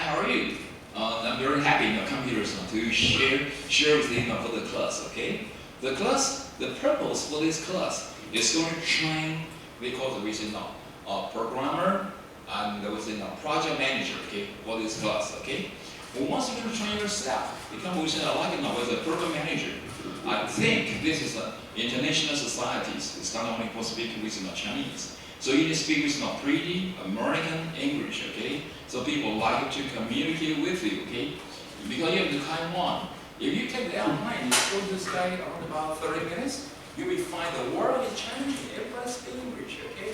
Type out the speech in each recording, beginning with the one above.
how are you? I'm very happy come here to share with you for the class, okay? The class, the purpose for this class is going to train, we call it programmer and project manager, okay, for this class, okay? Well, once you're going to train yourself, become as a program manager. I think this is international societies. It's not only for speaking with Chinese. So you need to speak with pretty American English, okay? So people like to communicate with you, okay? Because you have to Taiwan. If you take the airplane, you go to the sky around about 30 minutes, you will find the world is changing. Everybody speaks English, okay?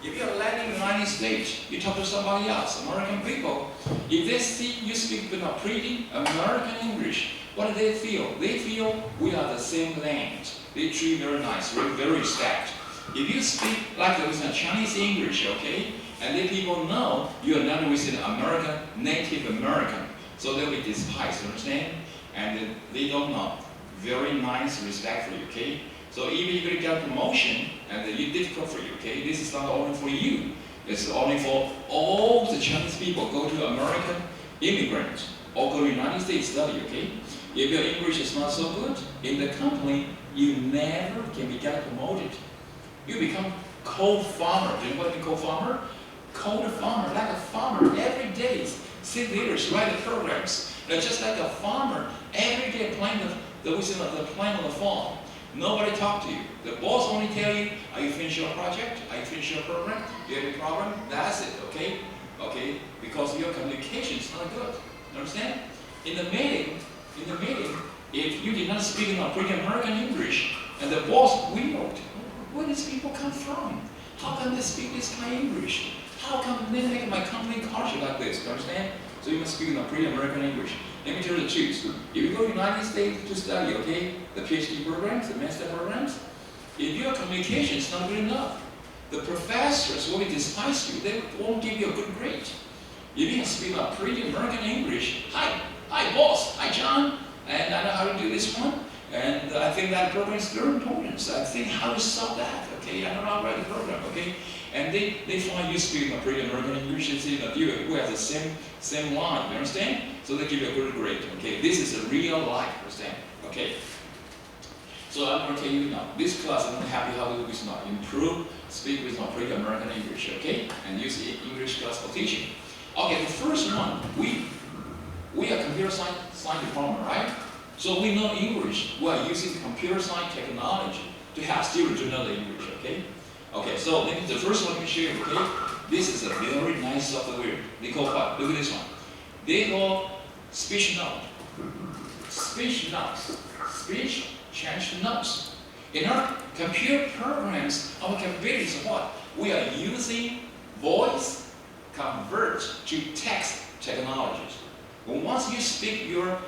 If you are landing in the United States, you talk to somebody else, American people. If they see you speak pretty American English, what do they feel? They feel we are the same land. They treat you very nice, very respect. If you speak like with a Chinese English, okay, and then people know you are not with an American, Native American, so they'll be despised, understand? And they don't know. Very nice, respect for you, okay? So even if you get a promotion, and it's difficult for you, okay? This is not only for you. It's only for all the Chinese people go to American immigrants or go to United States study, okay? If your English is not so good, in the company, you never can get promoted. You become co-farmer. Do you know what I mean, co-farmer? Co-farmer, like a farmer every day. Sit leaders write the programs. They're just like a farmer every day playing the playing on the farm. Nobody talk to you. The boss only tell you, are you finished your project? Are you finished your program? Do you have a problem? That's it, okay? Okay? Because your communication is not good. Understand? In the meeting, if you did not speak in a pretty American English, and the boss wheeled, where these people come from? How come they speak this kind of English? How come they make my company culture like this? You understand? So you must speak in a pretty American English. Let me tell you the truth. If you go to the United States to study, okay, the PhD programs, the master programs, if your communication is not good enough, the professors will despise you. They won't give you a good grade. If you can speak a pretty American English, hi boss, hi John, and I know how to do this one, and I think that program is very important. So I think how to solve that, okay? I know how to write the program, okay? And they find you speaking a pretty American English, and say that you have the same line, you understand? So they give you a good grade, okay? This is a real life, understand? Okay? So I'm going to tell you now, this class I'm going to help you how to do this now. Improve, speak with my pretty American English, okay? And use the English class for teaching. Okay, the first one, we are computer science department, right? So we know English. We are using computer science technology to help students to know the English, okay? Okay, so the first one let me show you, okay? This is a very nice software. They call what? Look at this one. They call speech note. Speech notes. Speech change notes. In our computer programs, our capabilities are what? We are using voice convert to text technologies. Once you speak your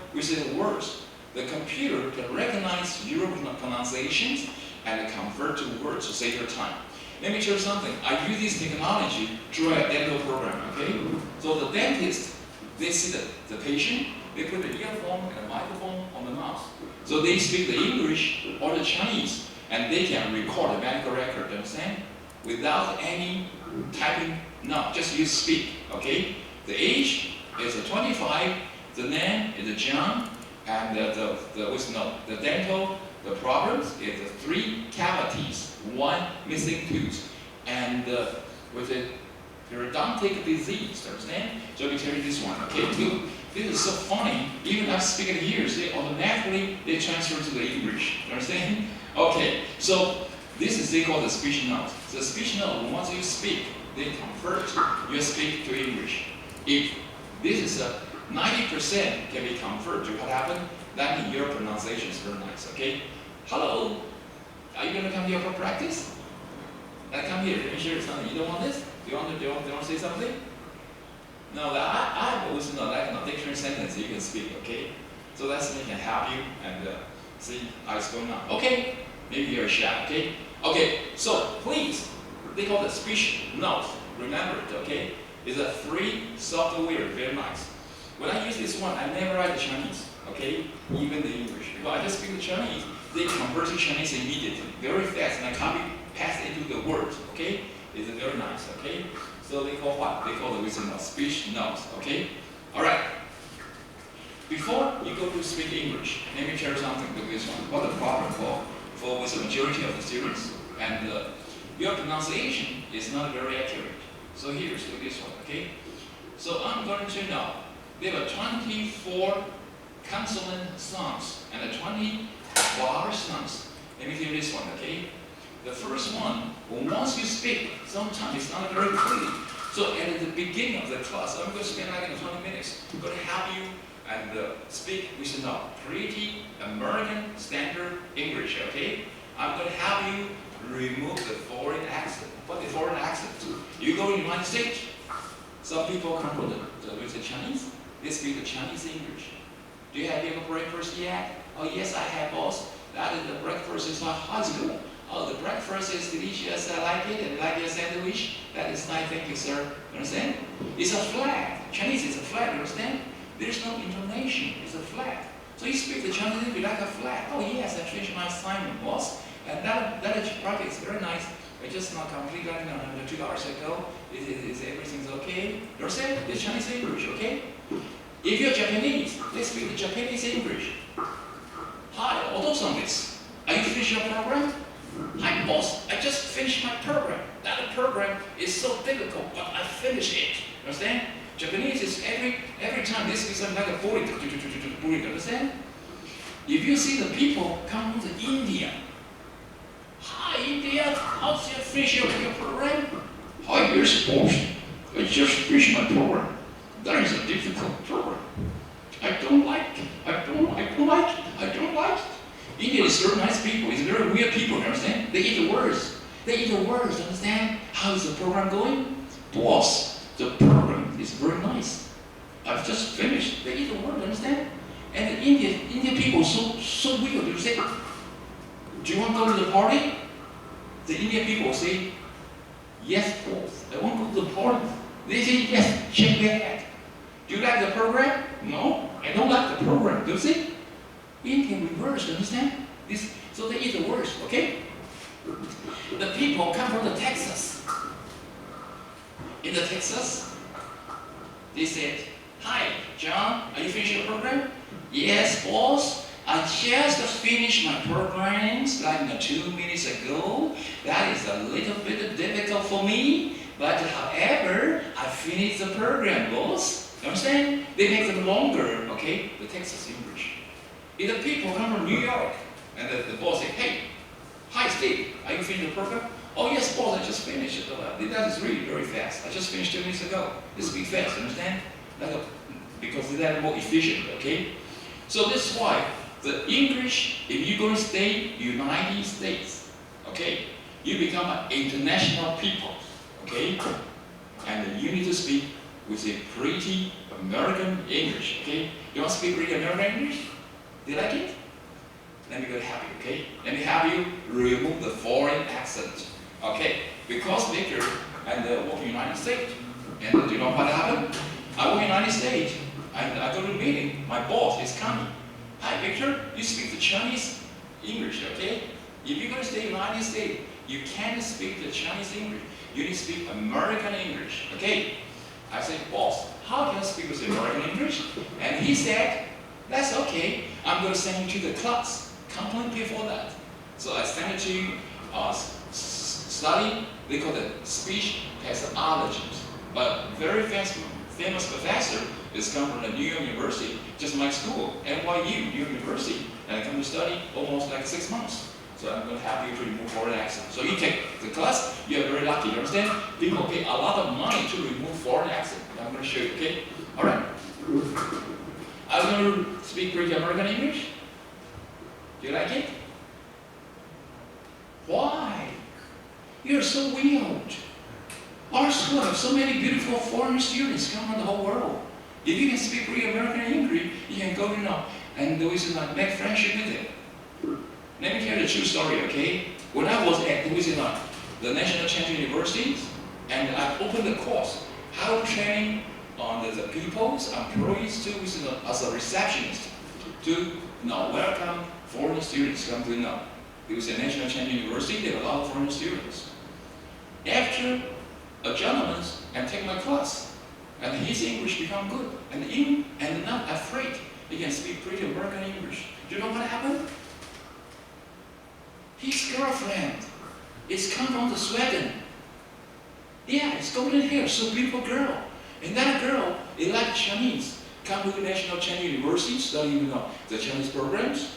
words, the computer can recognize your pronunciations and convert to words to save your time. Let me tell you something. I use this technology through a dental program, okay? So the dentist, they see the patient, they put the earphone and a microphone on the mouth. So they speak the English or the Chinese, and they can record the medical record, understand? Without any typing, no, just you speak, okay? The age is 25, the name is John, and the dental, the problems is the 3 cavities, 1 missing tooth, and with a periodontic disease, understand? So let me tell you this one, okay? This is so funny, even after speaking years, they transfer to the English, understand? Okay, so this is they call the speech note. The speech note, once you speak, they convert your speak to English. If this is a 90% can be converted to what happened, that means your pronunciation is very nice, okay? Hello, are you going to come here for practice? Come here, let me share something. You don't want this? Do you want to say something? No, I have always like a dictionary sentence you can speak, okay? So that's something can help you and see how it's going on. Okay, maybe you're shy, okay? Okay, so please, they call it speech note. Remember it, okay? It's a free software, very nice. When I use this one, I never write the Chinese, okay? Even the English. Because I just speak the Chinese, they convert to Chinese immediately, very fast, and I copy, paste into the words, okay? It's very nice, okay? So they call what? They call the speech notes, okay? All right. Before you go to speak English, let me share something with this one. What the problem for with the majority of the students, and your pronunciation is not very accurate. So here's this one, okay? So I'm going to know there are 24 consonant sounds and 20 vowel sounds. Let me tell you this one, okay? The first one, once you speak, sometimes it's not very clear. So at the beginning of the class, I'm going to spend like 20 minutes. I'm going to help you and speak with pretty American standard English, okay? I'm going to help you remove the foreign accent. What is foreign accent? You go to the United States, some people come from the Chinese, they speak the Chinese English. Do you have your breakfast yet? Oh yes, I have, boss. That is the breakfast is how's it going? Oh, the breakfast is delicious, I like it, and like your sandwich. That is nice, thank you, sir. You understand? It's a flat. Chinese is a flat, you understand? There's no intonation, it's a flat. So you speak the Chinese English like a flat. Oh yes, I finished my assignment, boss. And that project is very nice. I just not completed 2 hours ago. Is everything's okay? You understand? It's Chinese English, okay? If you're Japanese, they speak the Japanese English. Hi, Odo-san this. Are you finished your program? Hi, boss. I just finished my program. That program is so difficult, but I finished it. You understand? Japanese is every time they speak something like a bullet, understand? If you see the people come from India, hi India, how's your finish your program? Hi, yes, boss. I just finished my program. That is a difficult program. I don't like it. I don't like it. India is very nice people. It's very weird people, understand? They eat the words. Understand? How is the program going? Boss, the program is very nice. I've just finished. They eat the words, understand? And the Indian people so weird. You say, do you want to go to the party? The Indian people say, yes, boss. I want to go to the party. They say, yes, shake their head. Do you like the program? No, I don't like the program. Do you see? Indian reverse, understand? So they eat the words, okay? The people come from the Texas. In the Texas, they said, hi, John, are you finished your program? Yes, boss. I just finished my programs like 2 minutes ago. That is a little bit difficult for me, but however, I finished the program, boss. You understand? They make them longer, okay? The Texas English. If the people come from New York, and the boss say, hey, hi Steve, are you finished the program? Oh yes, boss, I just finished it. That is really very fast. I just finished 2 minutes ago. They speak fast, understand? Because they're more efficient, okay? So this is why the English, if you're going to stay United States, okay, you become an international people, okay? And you need to speak with a pretty American English, okay? You want to speak pretty American English? Do you like it? Let me go help you, okay? Let me help you remove the foreign accent, okay? Because Victor and work in the United States, and do you know what happened? I work in the United States, and I go to a meeting. My boss is coming. Hi, Victor. You speak the Chinese English, okay? If you're going to stay in the United States, you can't speak the Chinese English. You need to speak American English, okay? I said, boss, how can I speak with American English? And he said, that's okay. I'm going to send you to the class. Completely for that. So I sent it to study. They call it speech pathology. But very famous professor is come from the New York University, just my school, NYU, New York University, and I come to study almost like 6 months. So I'm going to help you to remove foreign accent. So you take the class, you're very lucky, you understand? People pay a lot of money to remove foreign accent. I'm going to show you, okay? All right. I'm going to speak pretty American English. Do you like it? Why? You're so weird. Our school has so many beautiful foreign students come from the whole world. If you can speak pretty American English, you can go, and make friendship with them. Let me tell you the true story, okay? When I was at the National Champion University, and I opened the course, how training on the people's employees to as a receptionist to welcome foreign students come to It was a National Champion University. There were a lot of foreign students. After a gentleman and take my class, and his English become good, and not afraid. He can speak pretty American English. Do you know what happened? His girlfriend is come from the Sweden. Yeah, it's golden hair, so beautiful girl. And that girl is like Chinese. Come to National Chinese University, studying the Chinese programs.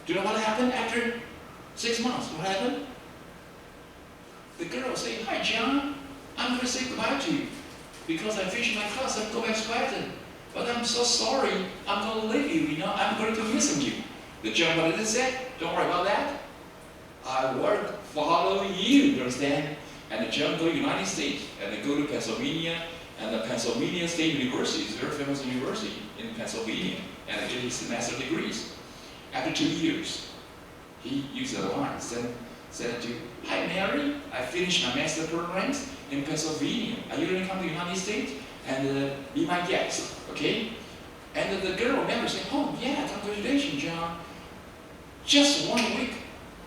Do you know what happened after 6 months? What happened? The girl say, "Hi, John. I'm going to say goodbye to you because I finished my class. I'm going back to Sweden. But I'm so sorry. I'm going to leave you. I'm going to miss you." The John, what did it say? "Don't worry about that. I will follow you." You understand? And the John go to the United States and they go to Pennsylvania, and the Pennsylvania State University is a very famous university in Pennsylvania, and they get his master's degrees. After 2 years, he used a line, said to, "Hi Mary, I finished my master programs in Pennsylvania. Are you going to come to the United States and be my guest?" Okay? And the girl member said, "Oh yeah, congratulations, John." Just 1 week,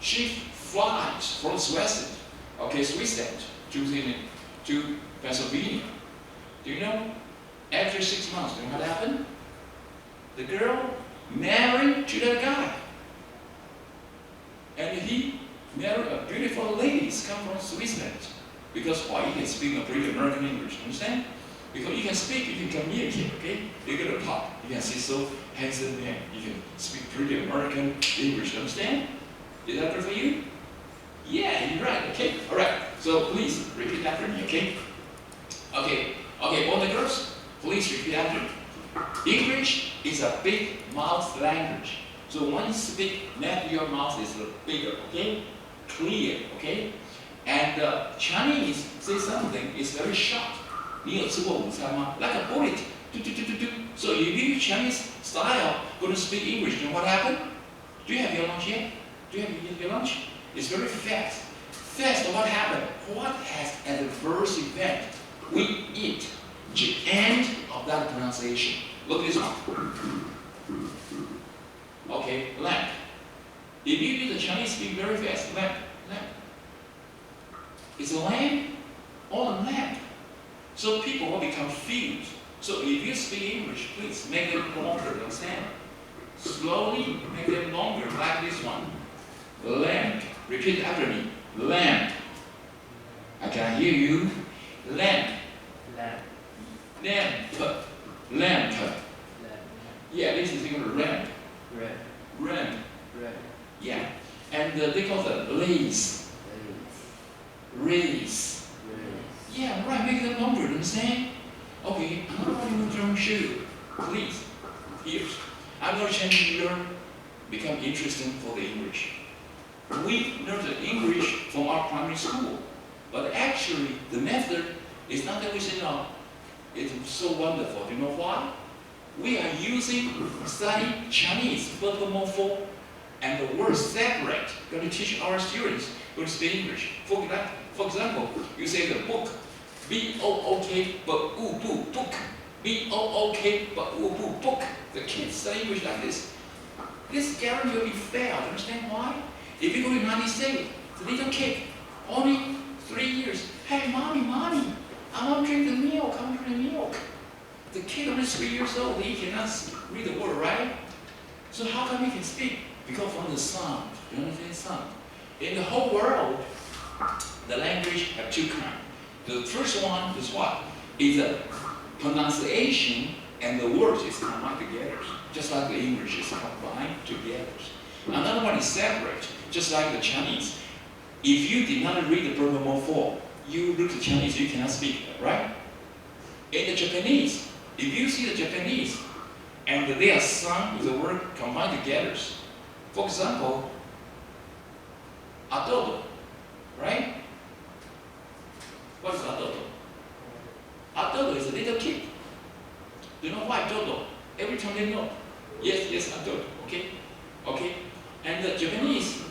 she flies from Switzerland, Switzerland to Pennsylvania. Do you know? After 6 months, do you know what happened? The girl married to the guy. And he married a beautiful lady, come from Switzerland. Because why? He can speak a pretty American English, understand? Because you can speak, you can communicate, okay? You get a talk. You can see so handsome man. You can speak pretty American English, understand? Is that good for you? Yeah, you're right, okay? All right, so please repeat after me, okay? Okay, all the girls, please repeat after me. English is a big mouth language. So when you speak, let your mouth is bigger, okay? Clear, okay? And Chinese say something is very short. 你有吃过午餐吗? Like a bullet. So if you use Chinese style, going to speak English, you know what happened? Do you have your lunch yet? Do you have your lunch? It's very fast. Fast, what happened? What has adverse effect? We eat. The end of that pronunciation. Look at this one. Okay, lamp. If you use the Chinese speak very fast, lamp. It's a lamp or a lamp. So people will be confused. So if you speak English, please make them longer, understand? Slowly make them longer, like this one. Lamp. Repeat after me. Lamp. I can hear you. Lamp. Lamp. Yeah, this is equal to ramp. Ramp. Yeah. And they call it raise. Yeah, right, make them longer, understand? Okay, I'm going to turn shoe. Please. Here. I'm going to change your become interesting for the English. We learn the English from our primary school. But actually, the method is not that we say, no, it's so wonderful. Do you know why? We are study Chinese, verb and the words separate. Going to teach our students going to speak English. For example, you say the book, B-O-O-K, but U-Bu, book. B-O-O-K, but U-Bu, book. The kids study English like this. This guarantee will be failed. Understand why? If you go to the United States, the little kid, only 3 years. Hey, mommy, I want to drink the milk. The kid only 3 years old, he cannot read the word, right? So how come he can speak? Because from the sound. Do you understand sound? In the whole world, the language have two kinds. The first one is what? Is the pronunciation and the words is combined together. Just like the English is combined together. Another one is separate, just like the Chinese. If you did not read the pronoun for, you look at Chinese, you cannot speak, right? In the Japanese, if you see the Japanese, and their sound with the word combined together. For example, adobo, right? What is adobo? Adobo is a little kid. Do you know why adobo? Every time they know. Yes, adobo, okay? And the Japanese,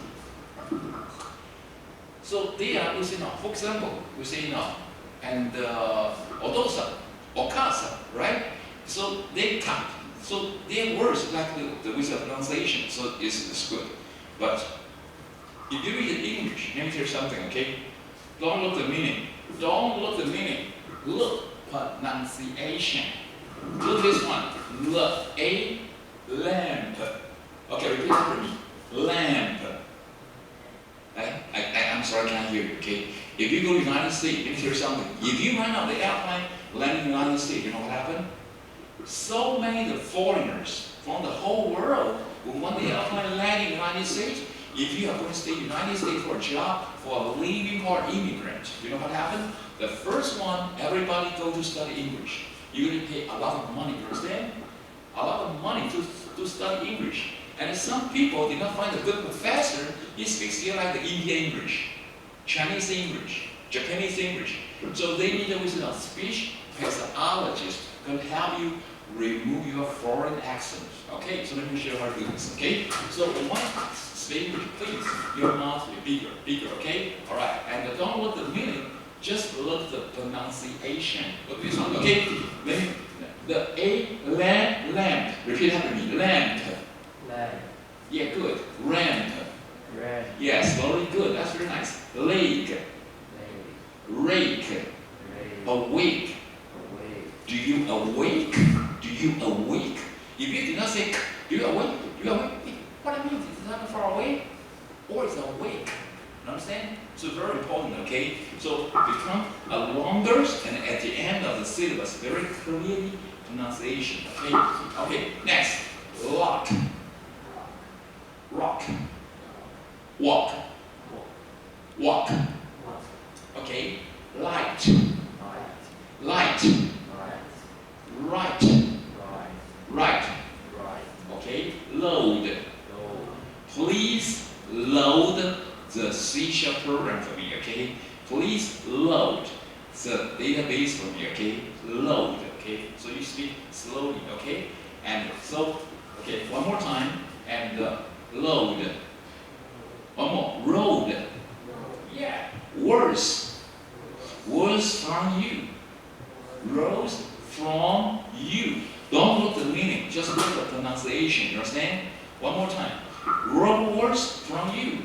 so they are using, for example, we say and odosa, okasa, right? So they cut. So their words like the with the pronunciation, so it's good. But if you read in English, let me tell you something, okay? Don't look the meaning. Look pronunciation. Look at this one. A lamp. Okay, repeat after me. Lamp. I'm sorry, I can't hear you, okay? If you go to the United States, let me tell you something. If you run out the airplane landing in the United States, you know what happened? So many foreigners from the whole world will want the airplane landing in the United States. If you are going to stay in the United States for a job, for a living or immigrant, you know what happened? The first one, everybody go to study English. You're going to pay a lot of money, you understand? A lot of money to study English. And some people did not find a good professor. He speaks here like the Indian English, Chinese English, Japanese English. So they need a speech pathologist can help you remove your foreign accent. Okay, so let me show you how to do this. Okay, so when I speak English, please, your mouth will be bigger, okay? All right, and don't look at the meaning, just look at the pronunciation. Look at this one, okay? The A, lamp. Repeat after me, lamp. Lamp. Yeah, good. Ramp. Ramp. Yes, very good. That's very nice. Leg. Rake. Awake. Do you awake? Do you awake? If you did not say, do you awake? Do you awake? What I mean is, it's not far away, or it's awake. You understand? So very important, okay? So become a longer, and at the end of the syllabus, very clearly pronunciation, okay? Okay, next, lock. Rock. Walk. Walk. Okay, light. Light. Right. Right. Okay, load. Please load the C# program for me, okay? Please load the database for me, okay? Load, okay? So you speak slowly, okay? And so, okay, one more time, and load. One more, road. Yeah, words. Words from you. Words from you. Don't look at the meaning, just look at the pronunciation, you understand? One more time. Words from you.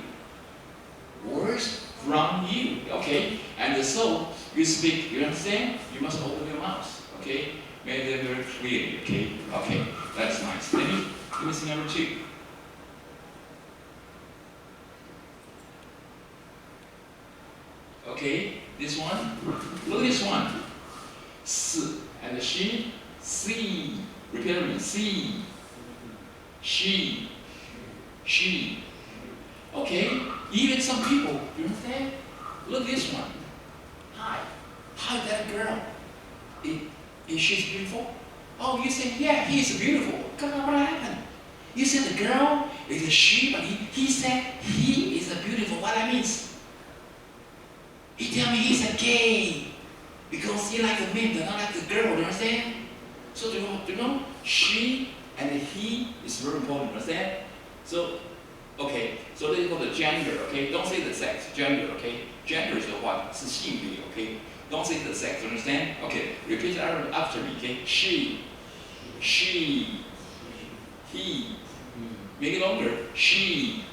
Words from you, okay? And so, you speak, you understand? You must open your mouth, okay? Make it very clearly, okay? Okay, that's nice. Let me see number 2. Okay, this one. Look at this one. S and she, see. Repeat after me. See. She. She. Okay, even some people, you understand? Look at this one. Hi. Hi, that girl. Is she beautiful? Oh, you said, yeah, he's beautiful. Come on, what happened? You said the girl is a she, but he said he is a beautiful. What that means? He tell me he's a gay because he like the men, but not like the girl. You understand? So do you know? She and he is very important. You understand? So, okay. So this is called the gender. Okay, don't say the sex. Gender. Okay, gender is the what? 是性别. Okay, don't say the sex. Understand? Okay, repeat after me. Okay, she, he. Make it longer. She.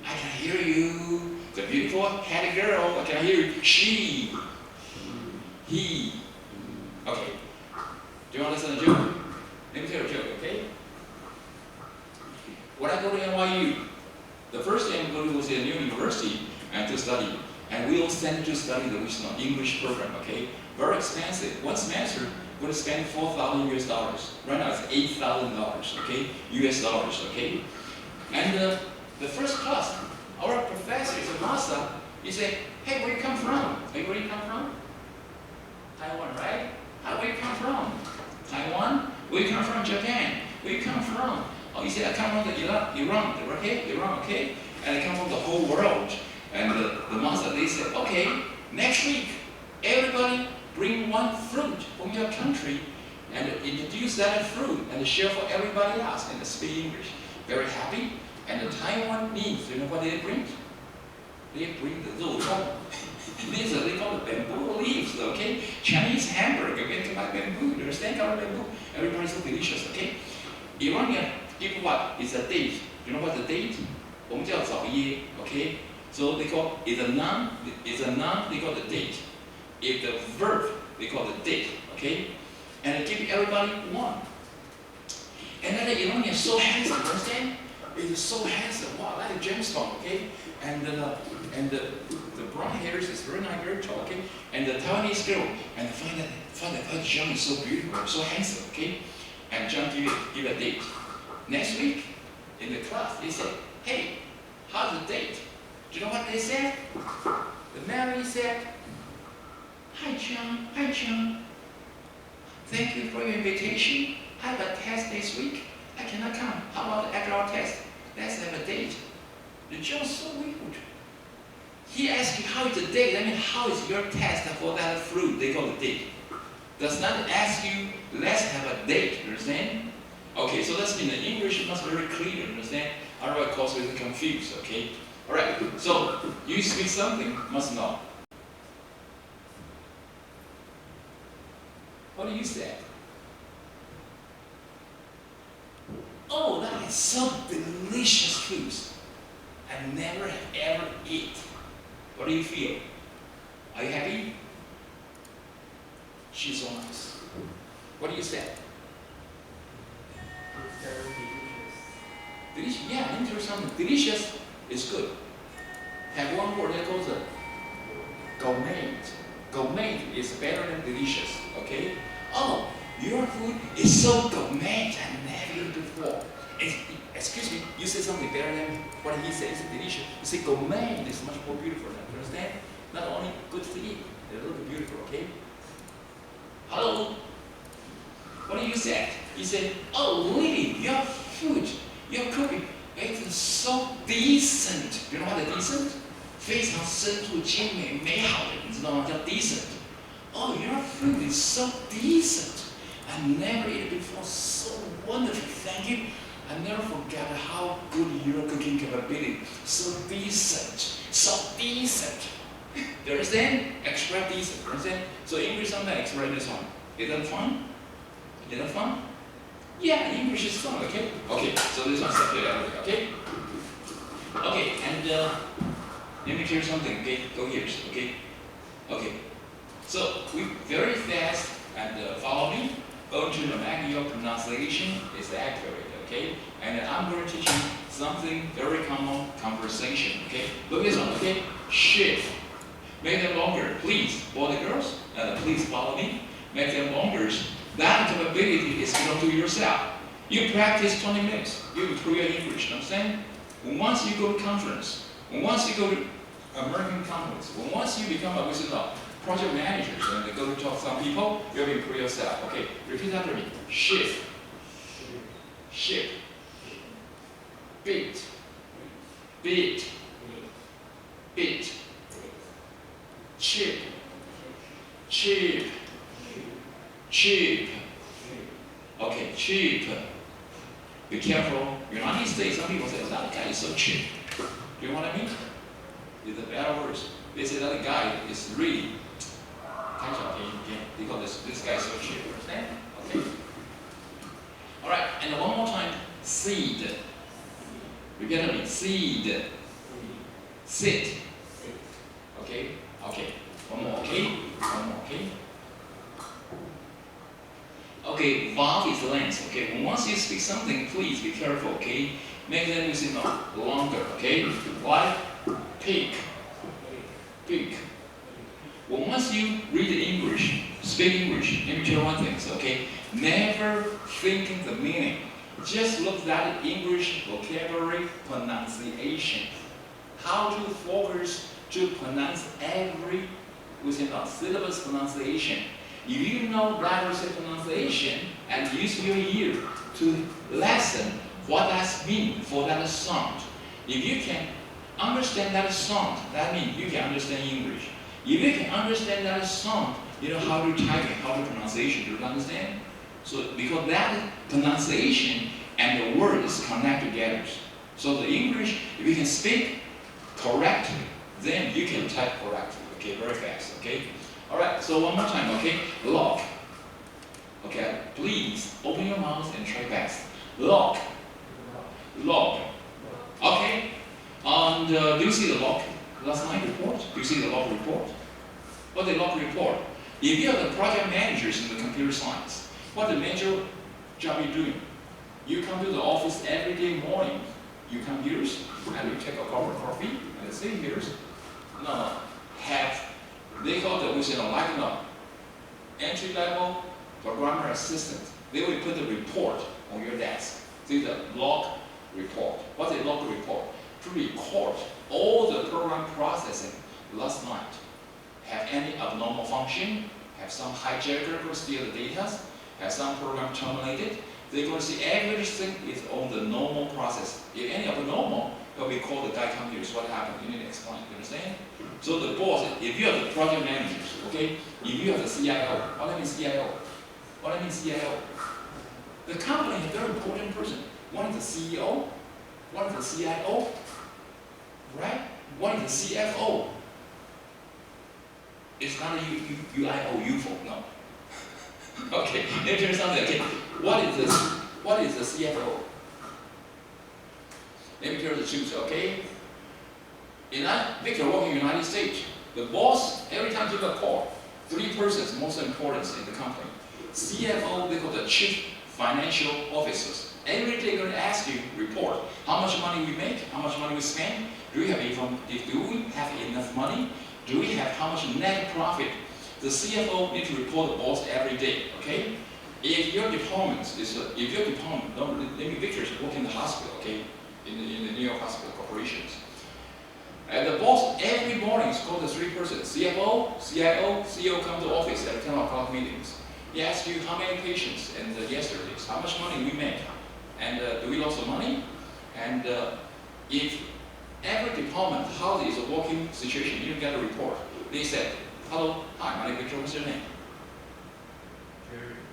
I can hear you. The beautiful head girl. I can hear you. She. He. Okay. Do you want to listen to a joke? Let me tell you a joke, okay? When I go to NYU, the first thing I'm going to go to a new university and to study. And we'll send you to study the English program, okay? Very expensive. One semester, we're going to spend $4,000 US. Right now it's $8,000, okay? US dollars, okay? And the first class, our professor is a master. He said, hey, where you come from? Hey, where you come from? Taiwan, right? Where you come from? Taiwan? Where you come from? Japan? Where you come from? Oh, you said I come from Iran, okay? Iran, okay? And I come from the whole world. And the master, they said, okay, next week, everybody bring one fruit from your country and introduce that fruit and share for everybody else and speak English. Very happy. And the Taiwanese, you know what they bring? They bring the 肉粽. These are, they call it bamboo leaves, okay? Chinese hamburger, okay? To like bamboo, you understand color bamboo? Everybody's so delicious, okay? Iranian give what? It's a date. You know what the date? 我们叫早椰, okay? So they call it's a noun, they call the date. If the verb, they call it date, okay? And they give everybody one. And then the Iranian is so handsome, understand? It is so handsome, wow, like a gemstone, okay? And the brown hairs is very nice, very tall, okay? And the Taiwanese girl, and find that John is so beautiful, so handsome, okay? And John give a date. Next week, in the class, they said, hey, how's the date? Do you know what they said? The Mary said, hi John, thank you for your invitation. I have a test next week. I cannot come. How about after our test? Let's have a date. The John's so weird. He asked you how is the date. I mean, how is your test for that fruit? They call it date. Does not ask you, let's have a date, understand? Okay, so that's mean the English must be very clear, understand? Otherwise it causes you confused, okay? Alright, so you speak something, must know. What do you say? Oh, that is so delicious food. I never ever eat. What do you feel? Are you happy? She's so nice. What do you say? It's very delicious. Delicious? Yeah, interesting. Delicious is good. Have one word that goes gourmet. Gourmet is better than delicious. Okay? Oh, your food is so gourmet. I never eaten before. Excuse me, you say something better than what he said. It's delicious. You say gourmet is much more beautiful. Understand? Not only good to eat, they're a little bit beautiful. Okay? Hello. What do you say? You say, oh, really? Your food, your cooking, it's so decent. You know what is decent? 非常深度精美美好的，你知道吗？叫 decent. Oh, your food is so decent. I never ate it before. So wonderful. Thank you. I never forgot how good your cooking capability. So decent. So decent. You understand? Express decent. Understand? So English sometimes express this one. Is that fun? Is that fun? Yeah, English is fun, okay? Okay, so this one's separate, okay? Okay, and let me clear something, okay? Go here, okay? Okay. So we very fast and follow me. Going to make your pronunciation is accurate, okay? And I'm going to teach you something very common conversation, okay? Look at this one, okay? Shift. Make them longer, please. Boys and girls, please follow me. Make them longer. That capability is belong to yourself. You practice 20 minutes, you improve your English, understand? Once you go to conference, once you go to American conference, once you become a project manager and go to talk to some people, you'll improve yourself. Okay, repeat after me. Shift. Shift. Beat. Beat. Beat. Chip. Chip. Cheap. Okay, cheap. Be careful. United States, some people say, oh, that guy is so cheap. Do you know what I mean? It's a better word. They say that guy is really because this guy is so cheap. Understand? Okay. Alright, and one more time. Seed. Repeat after me. Seed. Sit. Okay? Okay. One more, okay? One more, okay? Okay, vowel is length, okay? Once you speak something, please be careful, okay? Make them listen longer, okay? Like pig. Pig. Well, once you read English, speak English, let me tell you one thing, okay? Never thinking the meaning. Just look at the English vocabulary pronunciation. How to focus to pronounce every syllabus pronunciation. If you know letters and pronunciation and use your ear to listen what that means for that sound. If you can understand that sound, that means you can understand English. If you can understand that sound, you know how to type it, how to pronunciation. Do you understand? So because that pronunciation and the words connect together. So the English, if you can speak correctly, then you can type correctly. Okay, very fast. Okay. All right, so one more time, okay? Lock. Okay, please open your mouth and try fast. Lock. Lock. Okay? And do you see the lock last night report? Do you see the lock report? What the lock report? If you are the project managers in the computer science, what the major job you're doing? You come to the office every day morning, you come here and you take a cup of coffee and sit here. No, have, they call it, we say, like entry-level programmer assistant. They will put the report on your desk. See the log report. What's a log report? To record all the program processing last night. Have any abnormal function, have some hijacker who steal the data, have some program terminated. They're going to see everything is on the normal process. If any abnormal, it will be called the guy come here. What happened? You need to explain. You understand? So the boss, if you are the project managers, okay? If you are the CIO, what do I mean CIO? What do I mean CIO? The company is a very important person. One is the CEO, one is the CIO, right? One is the CFO. It's not a UIO, UFO, no. Okay, let me tell you something. Okay, what is the CFO? Let me tell you the truth, okay? Victor working in the United States, the boss, every time you get a call, 3 persons most important in the company. CFO, they call the Chief Financial Officers. Every day they're going to ask you, report, how much money we make, how much money we spend, do we have enough money, do we have how much net profit? The CFO needs to report the boss every day, okay? If your department, let me Victor work in the hospital, okay? In the New York hospital corporations. And the boss every morning is called the 3 persons, CFO, CIO, CEO come to the office at 10 o'clock meetings. He asks you how many patients and yesterday's, how much money we make, and do we lose the money? And if every department, how is a working situation, you get a report. They said, hello, hi, my name is Victor, what's your name?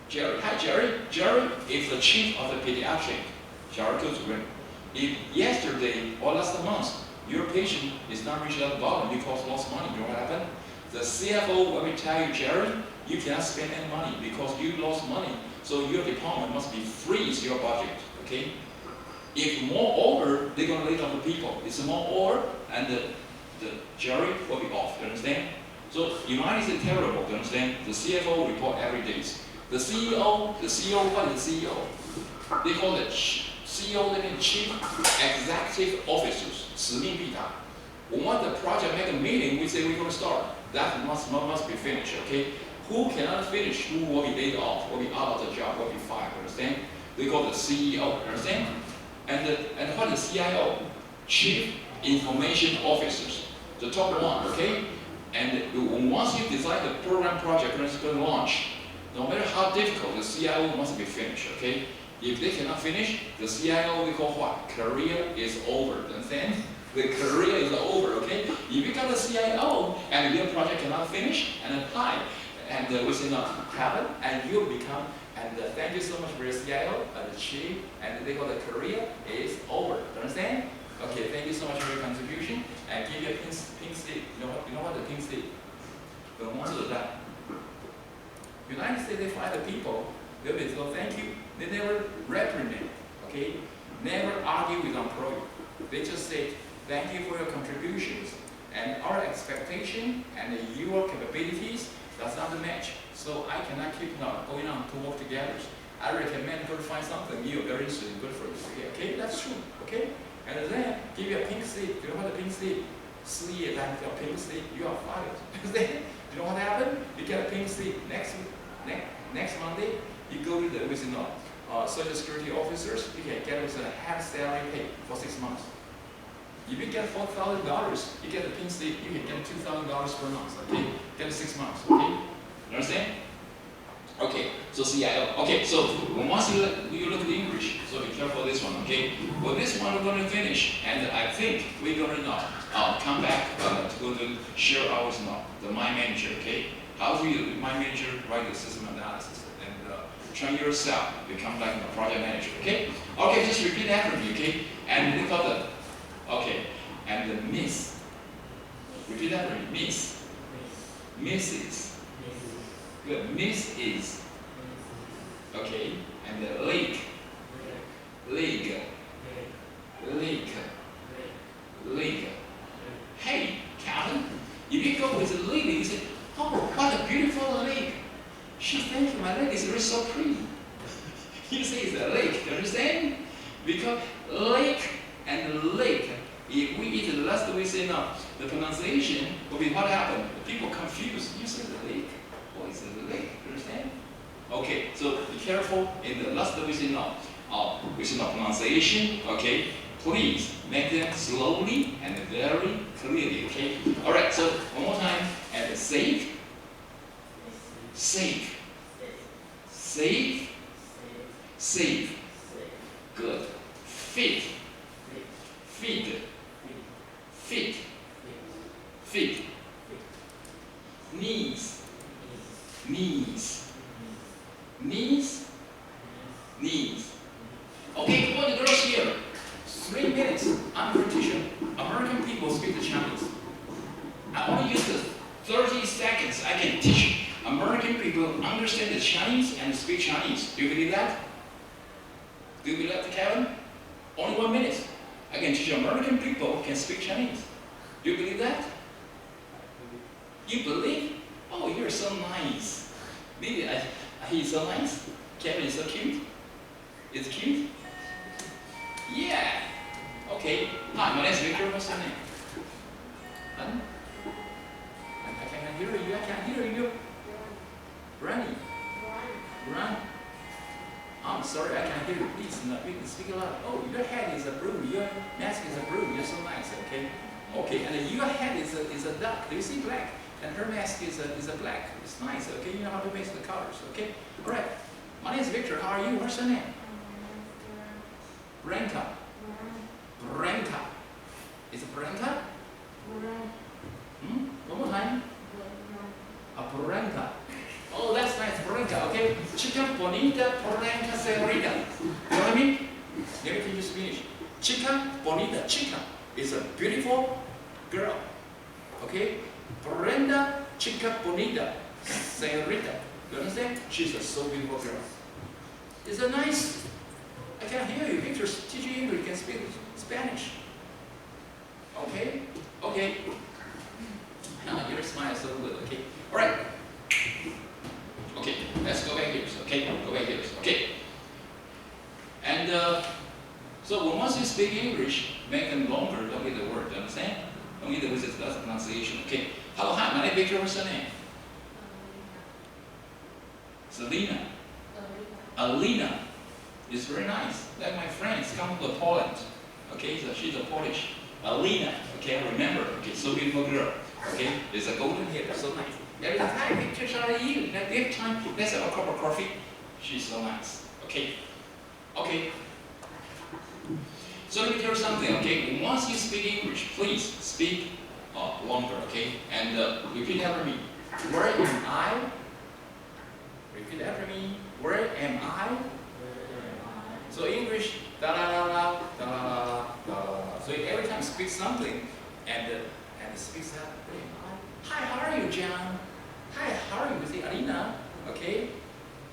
Jerry. Hi, Jerry. Jerry is the chief of the pediatric. Jerry goes to him. If yesterday or last month, your patient is not reaching out the bottom because lost money, you know what happened? The CFO will tell you, Jerry, you cannot spend any money because you lost money, so your department must be freeze your budget, okay? If moreover, they're going to lay down the people. It's moreover, and the Jerry will be off, you understand? So United is terrible, you understand? The CFO report every day. The CEO, what is the CEO? They call it CEO, they mean Chief Executive Officers, 使命必达. When the project make a meeting, we say we're going to start. That must be finished, okay? Who cannot finish, who will be laid off, will be out of the job, will be fired, understand? They call the CEO, understand? And what is CIO? Chief Information Officers, the top one, okay? And once you decide the program project is going to launch, no matter how difficult, the CIO must be finished, okay? If they cannot finish, the CIO we call what? Career is over, understand? The career is over, okay? If you become the CIO and your project cannot finish and apply, and we say not happen, and you become, and thank you so much for your CIO, the chief, and they call the career is over, understand? Okay, thank you so much for your contribution, and give you a pink slip. You know what the pink slip? The ones that United States, they fire the people, they'll be so thank you. They never reprimand, okay? Never argue with employee. They just say, thank you for your contributions, and our expectation and your capabilities does not match. So I cannot keep going on to work together. I recommend go to find something new, very interesting, good for you. Okay, that's true, okay? And then give you a pink slip. Do you know what a pink slip? 失业单 a pink slip, you are fired. Do you know what happened? You get a pink slip next Monday, you go to the Social Security officers, you can get a half salary pay for 6 months. If you get $4,000, you get a pink slip, you can get $2,000 per month, okay? Get 6 months, okay? You understand? Okay, so CIO. Okay, so once you look at the English, so be careful this one, okay? Well, this one we're going to finish, and I think we're going to come back to share ours now, the My Manager, okay? How do you, My Manager, write the system analysis, and train yourself, become like a project manager, okay? Okay, just repeat after me, okay? And look at the, okay, and the miss. Repeat after me, miss. Misses. Good, miss is. Okay, and the lake. League. Hey, Calvin, if you go with the lady, you say, oh, what a beautiful lake. You say it's a lake, do you understand? Because lake and lake, if we eat the last we say now, the pronunciation will be what happened. People confused. You say the lake, what is the lake? Do you understand? Okay, so be careful in the last we say now. We say now pronunciation, okay? Please make them slowly and very clearly, okay? All right, so one more time. And safe, safe, safe, safe. Good. Fit, feed, fit, fit. Knees, knees, knees, knees. Okay, come on, the girls here. 3 minutes. I'm a teacher. American people speak the Chinese. I only use the 30 seconds. I can teach American people understand the Chinese and speak Chinese. Do you believe that? Do you believe that, Kevin? Only 1 minute. I can teach American people can speak Chinese. Do you believe that? You believe? Oh, you're so nice. Maybe he's so nice. Kevin is so cute. Is it cute? Yeah. Okay. Hi, my name is Victor. What's your name? Huh? I can't hear you. I can't hear you. Rani. Run. I'm sorry, I can't hear you. Please, no, you can speak a lot. Oh, your head is a blue. Your mask is a blue. You're so nice. Okay. Okay. And your head is a duck. Do you see black? And her mask is a black. It's nice. Okay. You know how to mix the colors. Okay. All right. My name is Victor. How are you? What's your name? Branka. Branka. Is it Branka? One more time. A Branka. Oh, that's nice, Branka. Okay. Chica bonita, Branka señorita. You know what I mean? Let me just finish. Chica bonita. Chica is a beautiful girl. Okay. Brenda, chica bonita, señorita. You understand? She's a so beautiful girl. It's a nice. I can hear you. Victor's teaching English, can speak Spanish. Okay? Okay. Your smile is so good, okay? Alright. Okay, let's go back here. Okay, go back here. Okay. And so once you speak English, make them longer, don't get the word, do you understand? Don't get the word, that's the pronunciation. Okay. Hello, hi, my name is Victor, what's your name? Selena. Alina. It's very nice. Like my friends come from Poland. Okay, so she's a Polish. Alina. Okay, I remember. Okay, so beautiful girl. Okay, there's a golden hair. So nice. Every time, hi, Victor, how are you? Every time, let's have a cup of coffee. She's so nice. Okay. Okay. So let me tell you something. Okay, once you speak English, please speak longer. Okay, and repeat after me. Where am I? Repeat after me. Where am I? So English, da da da da da da da. So every time speak something, and speaks out. Hi, how are you, John? Hi, how are you? Say Alina. Okay,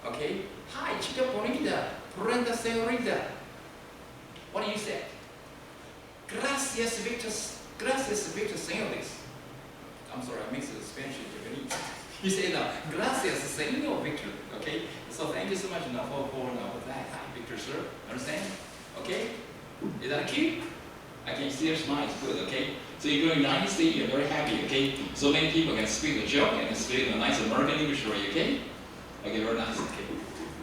okay. Hi, chica bonita, Brenda señorita. What do you say? Gracias, Victor. Gracias, Victor, señores. I'm sorry, I mixed the Spanish and Japanese. You say now, gracias, señor Victor. Okay. So thank you so much now for that. Hi, Victor, sir. Understand? Okay? Is that cute? I can see your smile. It's good. Okay? So you go to the United States, you're very happy. Okay? So many people can speak the joke and speak a nice American English for you. Okay? Okay, very nice. Okay.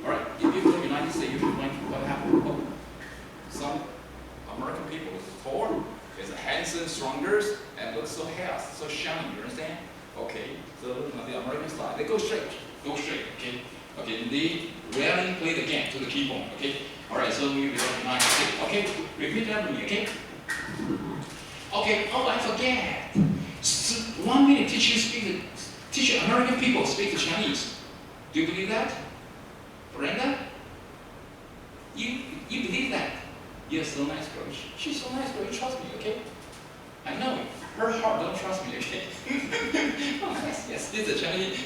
All right. If you go to the United States, you will find what happened. Oh, some American people is tall, is handsome, stronger, and looks so healthy, so shiny. You understand? Okay. So the American style, they go straight. Go straight. Okay. Okay, they rarely play the game to the keyboard, okay? Alright, so we will recognize it. Okay, repeat after me, okay? Okay, oh, I forget. 1 minute teach American people speak the Chinese. Do you believe that? Brenda? You believe that? Yes, so nice girl. She's so nice girl, you trust me, okay? I know it. Her heart don't trust me, okay? Oh, yes, this is Chinese.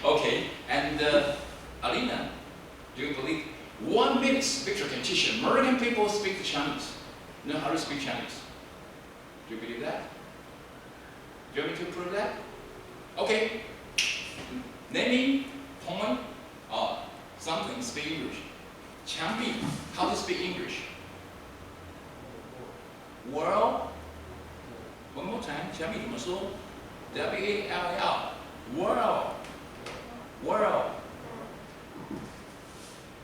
Okay, and Alina, do you believe 1 minute Victor can teach American people speak the Chinese? Know how to speak Chinese? Do you believe that? Do you want me to prove that? Okay. Name me, point, something, speak English. 墙壁 how to speak English? Wall. One more time. 墙壁怎么说 ？W-A-L-L. World. World.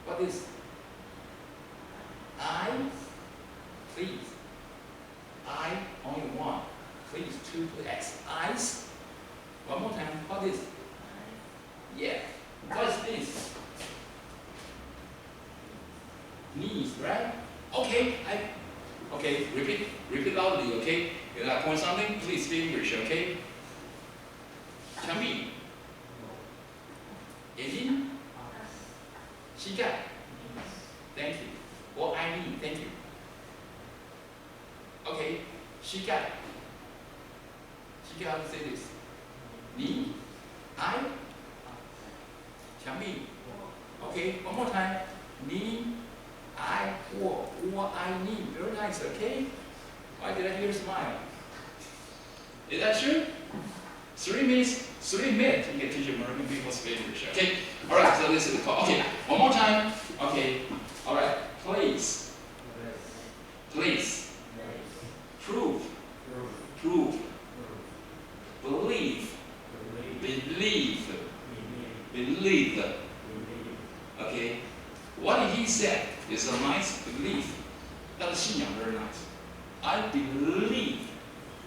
What is? I. Please. I only one. Please two X. Eyes. One more time. What is? Yeah. What is this? Knees, right? Okay. Okay. Repeat loudly. Okay. If I point something, please speak English. Okay. 墙壁。眼睛。膝盖。Thank you. Or I need. Thank you. Okay. 膝盖。膝盖 how to say this? Knee. I. 墙壁。Okay. One more time. Knee. I. Or I need. Very nice. Okay. Why did I hear a smile? Is that true? 3 minutes. You can teach American people speak English. Okay. All right. So this is the call. Okay. One more time. Okay. All right. Please. Please. Prove. Prove. Believe. Believe. Believe. Okay. What he said is a nice belief. 他的信仰 very nice. I believe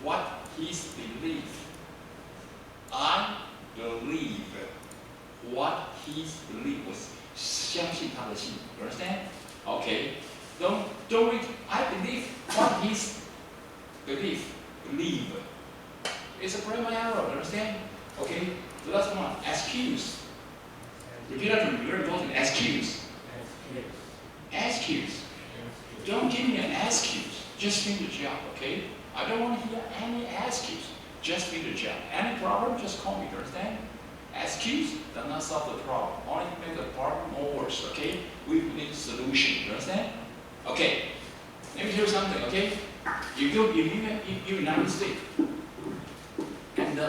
what he's believe. I believe what he's believe. 我相信他的信。You understand? Okay. Don't read. I believe what he's believe. Believe. It's a grammar error. You understand? Okay. The last one. Excuse. Repeat after me. Very important. Excuse. Excuse. Don't give me an excuse. Just do the job, okay? I don't want to hear any excuse. Just do the job. Any problem, just call me, understand? Excuse does not solve the problem. Only make the problem more worse, okay? We need a solution, you understand? Okay. Let me tell you something, okay? You go in United States. And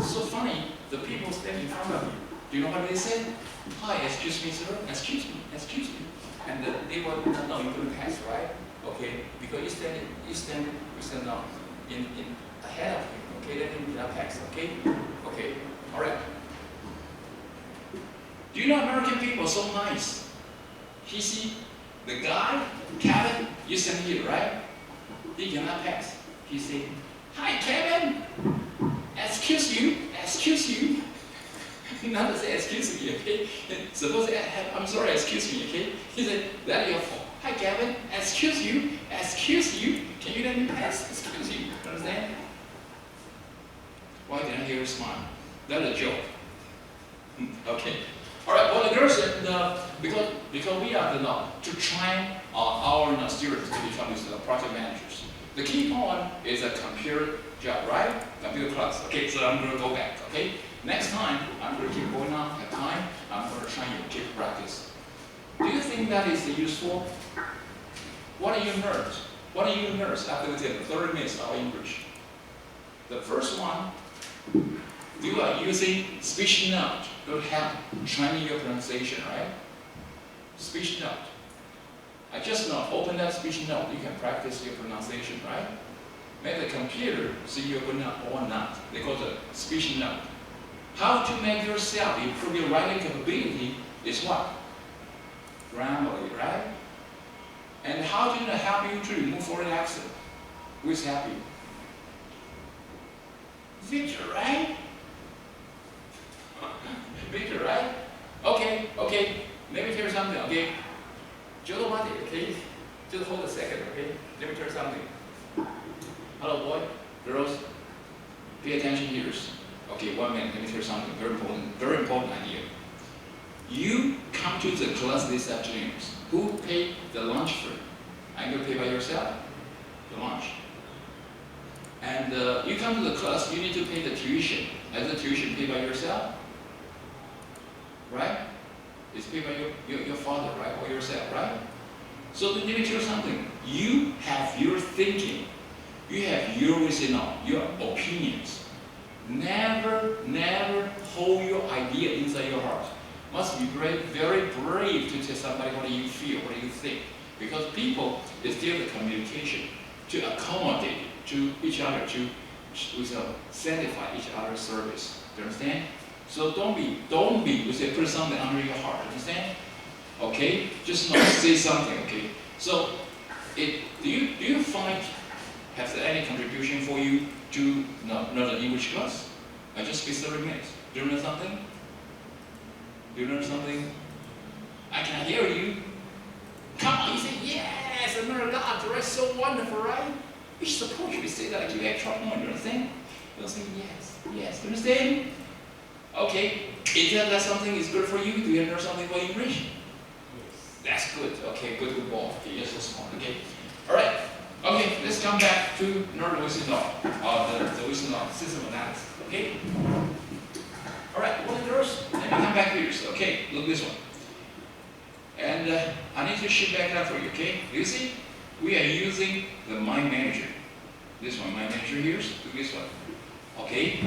so funny, the people stand in front of you. Do you know what they say? Hi, excuse me, sir. Excuse me, excuse me. And they will no, you couldn't pass, right? Okay, because you stand in ahead of him. Okay, then you cannot pass. Okay, okay, all right. Do you know American people are so nice? He see the guy, Kevin, you stand here, right? He cannot pass. He say, "Hi, Kevin. Excuse you, excuse you." Not to say excuse me, okay? Suppose I'm sorry, excuse me, okay? He said, "That's your fault." "Hi, Kevin. Excuse you, excuse you. Can you let me pass? Excuse you." Understand? Why did I hear a smile? That's a joke. Okay. All right. Well, the girls said because we are to train our students to become these project managers. The key point is a computer job, right? Computer class. Okay. So I'm going to go back. Okay. Next time, I'm going to keep going on at time. I'm going to train you to keep practice. Do you think that is useful? What do you nurse? What do you nurse after we did 30 minutes of English? The first one, you are using speech note to help training your pronunciation, right? Speech note. I just know, open that speech note, you can practice your pronunciation, right? Make the computer see you're good enough or not. They call it speech note. How to make yourself improve your writing capability is what? Grammarly, right? And how to help you to remove foreign accent? Who is happy? Victor, right? Victor, right? Okay, okay. Let me tell you something, okay? Jodobati, okay? Just hold a second, okay? Let me tell you something. Hello, boy, girls. Pay attention here. Okay, 1 minute. Let me tell you something very important idea. You come to the class this afternoon. Who paid the lunch fare? Are you going to pay by yourself? The lunch. And you come to the class, you need to pay the tuition. Is the tuition paid by yourself? Right? It's paid by your father, right? Or yourself, right? So let me tell you something. You have your thinking. You have your opinions. Never hold your idea inside your heart. must be very brave to tell somebody what do you feel, what do you think. Because people is still the communication to accommodate to each other, to satisfy each other's service. Do you understand? So don't be, we say put something under your heart, understand? Okay? Just not say something, okay? So, do you find, has any contribution for you to another English class? I just speak 30 minutes. Do you learn something? Do you learn something? I can hear you. Come on, you say, yes, I learned a lot, right? So wonderful, right? You suppose you say that like you extra point, you understand? You'll say, yes, yes, you understand? Okay, is that something is good for you? Do you learn something for English? Yes. That's good, okay, good ball. Okay, you're so smart, okay? Alright, okay, let's come back to another Wilson law, the Wilson law, system analysis, okay? Alright, well, girls, let me come back here. Okay, look this one. And I need to shift back that for you, okay? You see, we are using the Mind Manager. This one, Mind Manager here, do this one. Okay?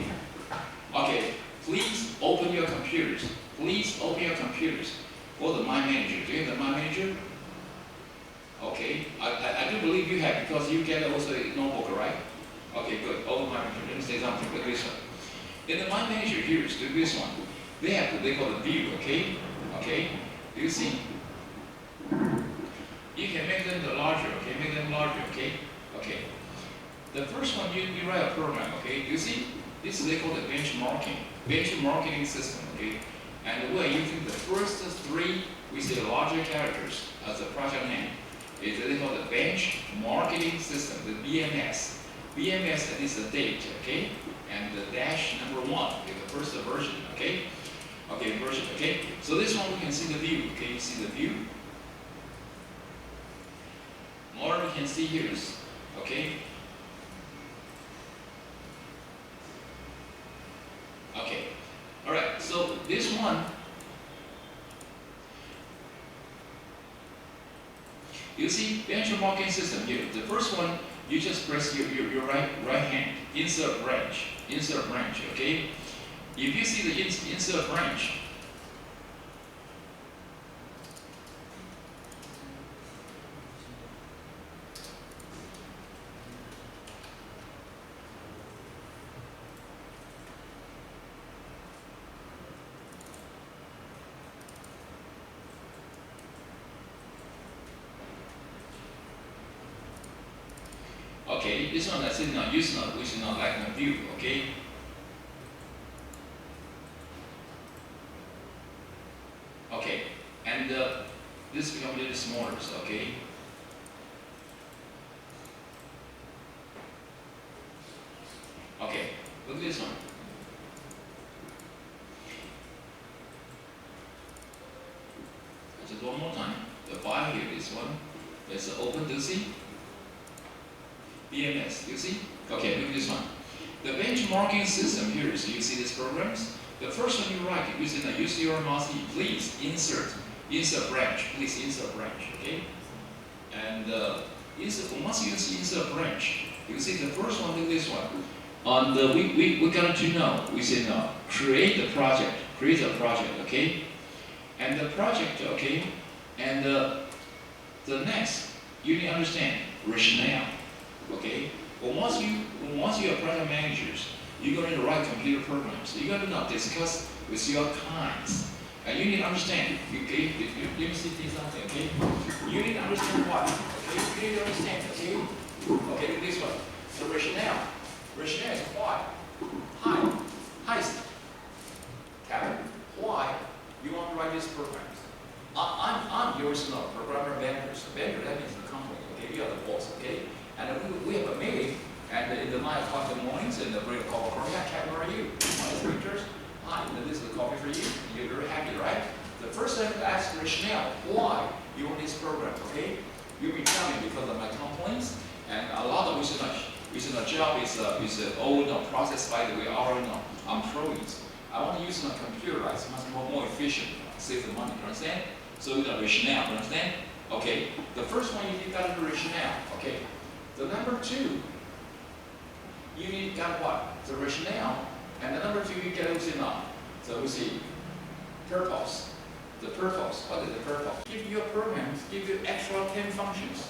Okay, please open your computers. Please open your computers for the Mind Manager. Do you have the Mind Manager? Okay, I do believe you have because you get also a notebook, right? Okay, good. Open Mind Manager. Let me say something with this one. In the Mind Manager here, do this one. They have what they call the view, okay? Okay, do you see? You can make them larger, okay? Make them larger, okay? Okay. The first one, you write a program, okay? You see, this is they call the benchmarking system, okay? And we're using the first three, we say larger characters as a project name. It's they call the benchmarking system, the BMS. BMS is the date, okay? And the dash number 1 is the first version, okay? Okay, version, okay? So this one we can see the view, okay? You see the view? More we can see here is, okay? Okay, all right, so this one, you see benchmarking system here. The first one, you just press your right hand, insert branch, okay? If you see the insert branch, okay, this one I said not use not, which is not like a view, okay? Okay, and this becomes a little smaller, okay? Okay, look at this one. Just one more time. The file here, this one, it's open to see. BMS, you see? Okay, look at this one. The benchmarking system here, so you see these programs. The first one you write, use your mouse key, please insert branch, please insert branch, okay? And once you insert branch, you see the first one is this one. On the we got to know, we say now, create a project, okay? And the project, okay? And the next, you need to understand rationale. Okay? Well, once you are project managers, you're going to write computer programs. You're going to not discuss with your clients. And you need to understand, okay? Let me see something, okay? You need to understand what? Okay? You need to understand, okay? Okay, this one. The rationale. Rationale is why. Heist. Kevin, why you want to write these programs? I'm your programmer vendor. So vendor, that means the company, okay? You are the boss, okay? And we have a meeting, and in the 9 o'clock in the mornings, and they bring a cup of coffee. Hi, Kevin, how are you? My pictures. Hi, this is the coffee for you. You're very happy, right? The first thing to ask rationale, why you want this program, okay? You'll be telling me because of my complaints, and a lot of job is all processed by the way our employees. I want to use my computer, right? It's much more efficient, save the money, understand? So you got rationale, understand? Okay. The first one you got the rationale, okay? The number 2, you need got what? The rationale, and the number 2 you get so we see purpose. The purpose. What is the purpose? If your programs give you extra 10 functions,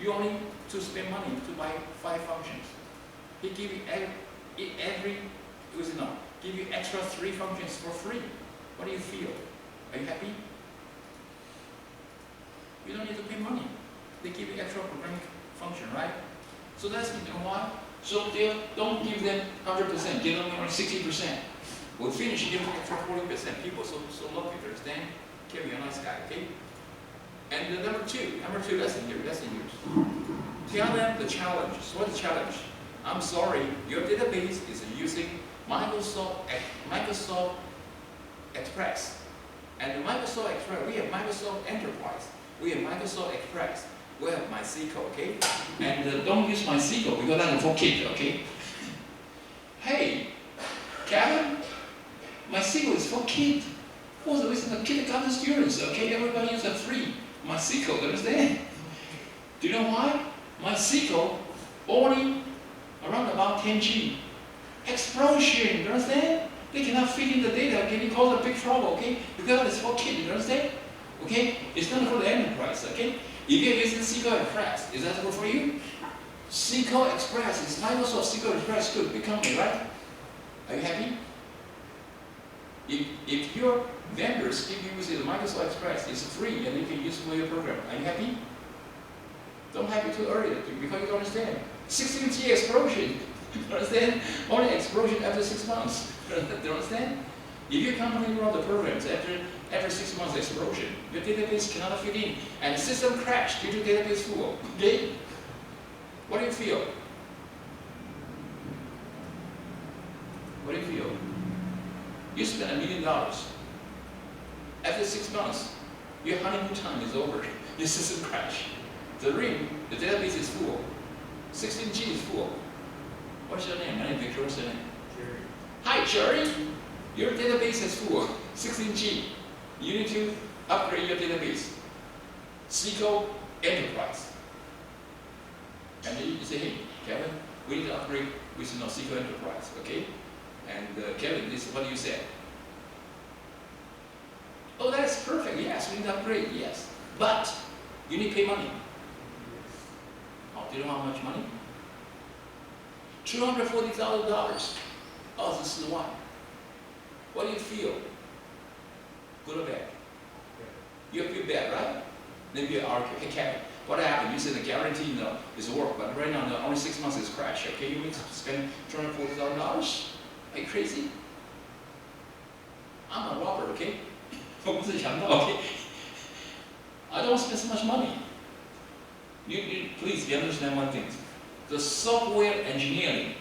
you only to spend money to buy 5 functions. He give you give you extra 3 functions for free. What do you feel? Are you happy? You don't need to pay money. They give you extra programming function, right? So that's why. So they don't give them 100%, give them only 60%. We'll finish, give them extra 40%. People so lucky, understand? Kevin, you're a nice guy, okay? And number two, lesson here. Tell them the challenge. So what's the challenge? I'm sorry, your database is using Microsoft Express. And Microsoft Express, we have Microsoft Enterprise. We have Microsoft Express. We have MySQL, okay? And don't use MySQL because that's for kids, okay? Hey, Kevin, MySQL is for kids. What's the reason? The kindergarten students, okay? Everybody use a free MySQL, understand? Do you know why? MySQL only around about 10 G. Explosion, you understand? They cannot fit in the data, okay? It causes a big trouble, okay? Because it's for kids, you understand? Okay? It's not for the enterprise, okay? If you're using SQL Express, is that good for you? SQL Express is Microsoft SQL Express, good, big company, right? Are you happy? If your vendors give you the Microsoft Express, it's free and you can use it for your program. Are you happy? Don't happy too early because you don't understand. 16G explosion. Understand? Only explosion after 6 months. Do you understand? If your company run the programs after 6 months explosion, your database cannot fit in, and the system crashed due to database full. Okay? What do you feel? What do you feel? You spend $1 million. After 6 months, your honeymoon time is over. Your system crashed. The database is full. 16G is full. What's your name? My name is Victor. What's your name? Jerry. Hi, Jerry. Your database is full. 16G. You need to upgrade your database. SQL Enterprise. And then you say, hey, Kevin, we need to upgrade with SQL Enterprise, okay? And Kevin, this is what you said. Oh, that's perfect. Yes, we need to upgrade. Yes. But you need to pay money. Oh, do you know how much money? $240,000. Oh, this is why. What do you feel? Good or bad? You feel bad, right? Then you argue, hey Kevin, what happened? You said the guarantee is work, but right now only 6 months is crash. Okay, you need to spend $240,000? Are you crazy? I'm a robber, okay? Okay? I don't spend so much money. Please understand one thing. The software engineering,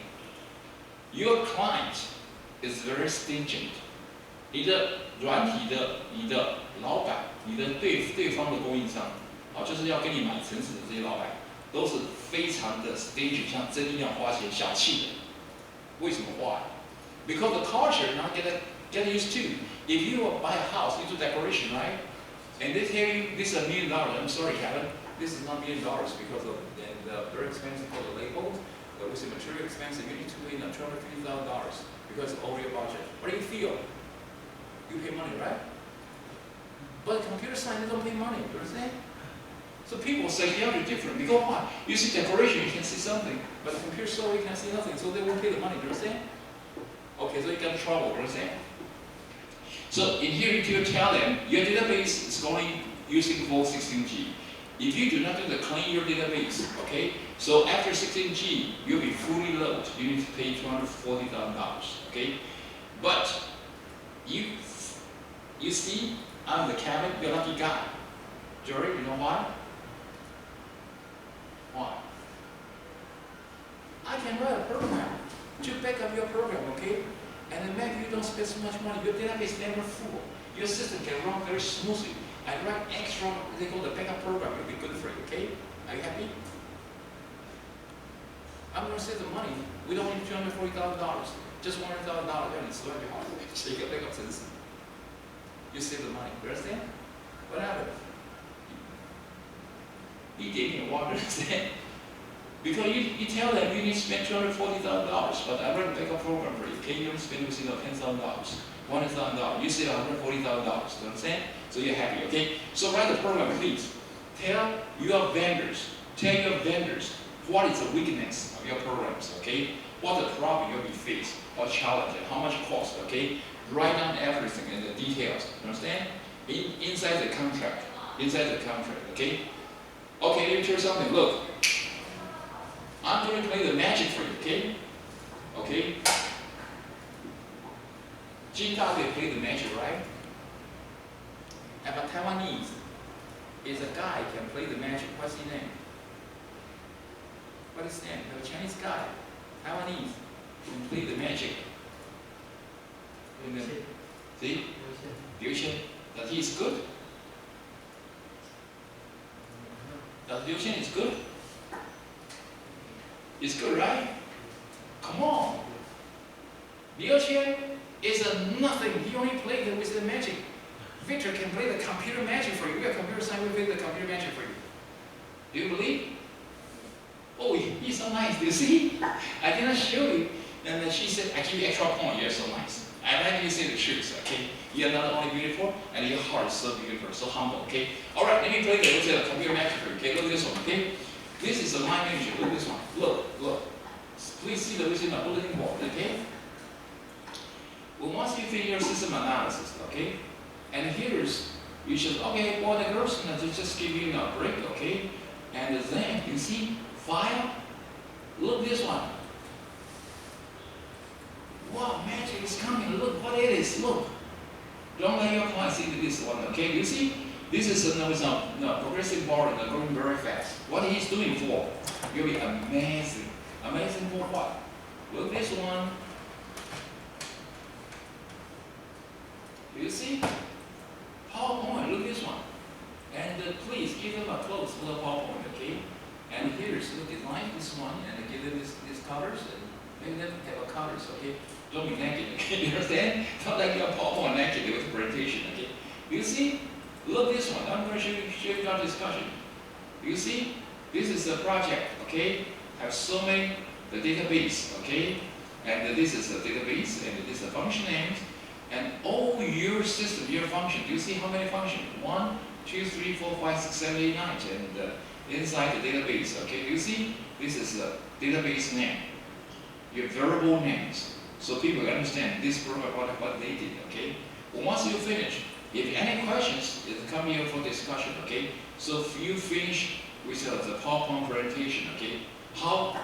your client is very stringent. 你的软体的老板，你的对方的供应商，就是要跟你买城市的这些老板，都是非常的 stringent， 像真一样花钱小气的。为什么花 ？Because the culture not get used to. If you buy a house, you do decoration, right? And they tell you this is $1 million. I'm sorry, Kevin, this is not $1 million because of the very expensive for the label. With the material expensive, you need to pay $250,000 because of over your budget. What do you feel? You pay money, right? But computer science, they don't pay money, you understand? So people say you're different. Because why? You see decoration, you can see something. But the computer software, you can see nothing. So they won't pay the money, you understand? Okay, so you got trouble, you understand? So in here, you tell them, your database is only using for 16G. If you do not do the clean your database, okay? So after 16G, you'll be fully loaded. You need to pay $240,000, okay? But you see, I'm the Kevin, you're a lucky guy. Jerry, you know why? Why? I can write a program to back up your program, okay? And then maybe you don't spend so much money. Your database is never full. Your system can run very smoothly. I write extra, they call the backup program. It'll be good for you, okay? Are you happy? I'm going to save the money. We don't need $240,000. Just $100,000. Then it's going to be hard. So you can back up system. You save the money. You understand? What happened? 一点点 water, understand? Because you tell them you need to spend $240,000, but I run a backup program for you. Okay, you only spend $10,000, $100,000. You say $140,000. You understand? So you're happy. Okay. So write the program, please. Tell your vendors what is the weakness of your programs. Okay. What the problem you'll be faced, or challenge, how much cost. Okay. Write down everything in the details. Understand? Inside the contract. Okay. Okay. Let me tell you something. Look. I'm going to play the magic for you, okay? Okay? Jin David played the magic, right? And a Taiwanese is a guy can play the magic. What's his name? What is his name? A Chinese guy, Taiwanese, can play the magic. See? Liu Xian. That he is good? That Liu Xian is good? It's good, right? Come on. Liu Qian is a nothing. He only played with the magic. Victor can play the computer magic for you. We have computer science, we play the computer magic for you. Do you believe? Oh, he's so nice. Do you see? I did not show you. And she said, I give you extra point. You're so nice. I like you say the truth, okay? You're not only beautiful, and your heart is so beautiful, so humble, okay? All right, let me play the computer magic for you, okay? Look at this one, okay? This is a line manager. Look at this one. Look. Please see the within the bulletin board, okay? Well, once you finish your system analysis, okay? And here's, you should, okay, boy and girls, just give you a break, okay? And then, you see, file. Look at this one. Wow, magic is coming. Look what it is. Look. Don't let your client see this one, okay? You see? This is a progressive bar and growing very fast. What he's doing for, you'll be amazing. Amazing for what? Look this one. Do you see? PowerPoint, look this one. And please give them a close for the PowerPoint, okay? And here's, look at this one, and give them these colors, and make them have a colors, okay? Don't be naked, okay? You understand? Don't like your PowerPoint naked with the presentation, okay? Do you see? Look this one. I'm going to show you our discussion. You see, this is a project, okay? Have so many the database, okay? And this is a database, and this is a function names, and all your system, your function. Do you see how many functions? 1, 2, 3, 4, 5, 6, 7, 8, 9, and inside the database, okay? Do you see? This is a database name. Your variable names, so people understand this program what they did, okay? Well, once you finish. If any questions, come here for discussion, okay? So if you finish with the PowerPoint presentation, okay? How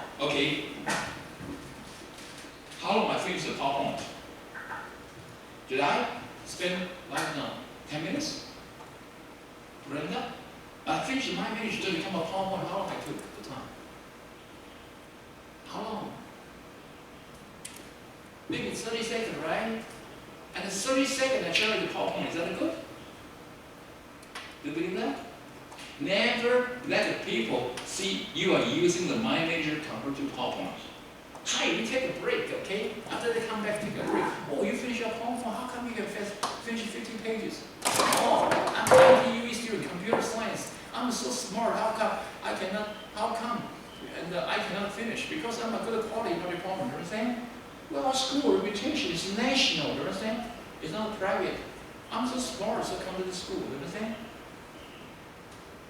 long I finish the PowerPoint? Did I spend like 10 minutes? Brenda? I finished 9 minutes to become a PowerPoint. How long I took the time? How long? Maybe 30 seconds, right? And the 30 seconds I show you the PowerPoint, is that good? Do you believe that? Never let the people see you are using the Mind Manager compared to PowerPoint. Hi, you take a break, okay? After they come back, take a break. Oh, you finish your PowerPoint, how come you can finish 15 pages? Oh, I'm an MBA student, computer science. I'm so smart, how come? And I cannot finish because I'm a good quality in my department, you understand? Well, our school reputation is national, you understand? It's not private. I'm so smart, so come to the school, you understand?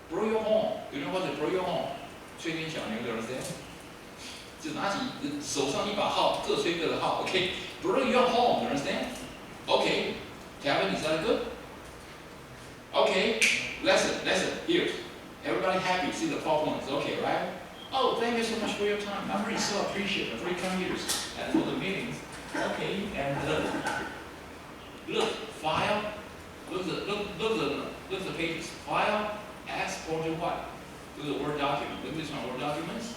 Blow your horn. You know what is blow your horn? 吹点小牛， you understand? 就拿起手上一把号，各吹各的号 ，OK? Blow your horn, you understand? OK. Kevin, is that good? OK. Lesson. Here. Everybody happy? See the PowerPoint? It's okay, right? Oh, thank you so much for your time. I'm really so appreciative for your contributions and for the meetings. Okay, and look, file. Look the pages. File, export to what? To the Word document. Look at this one, Word documents.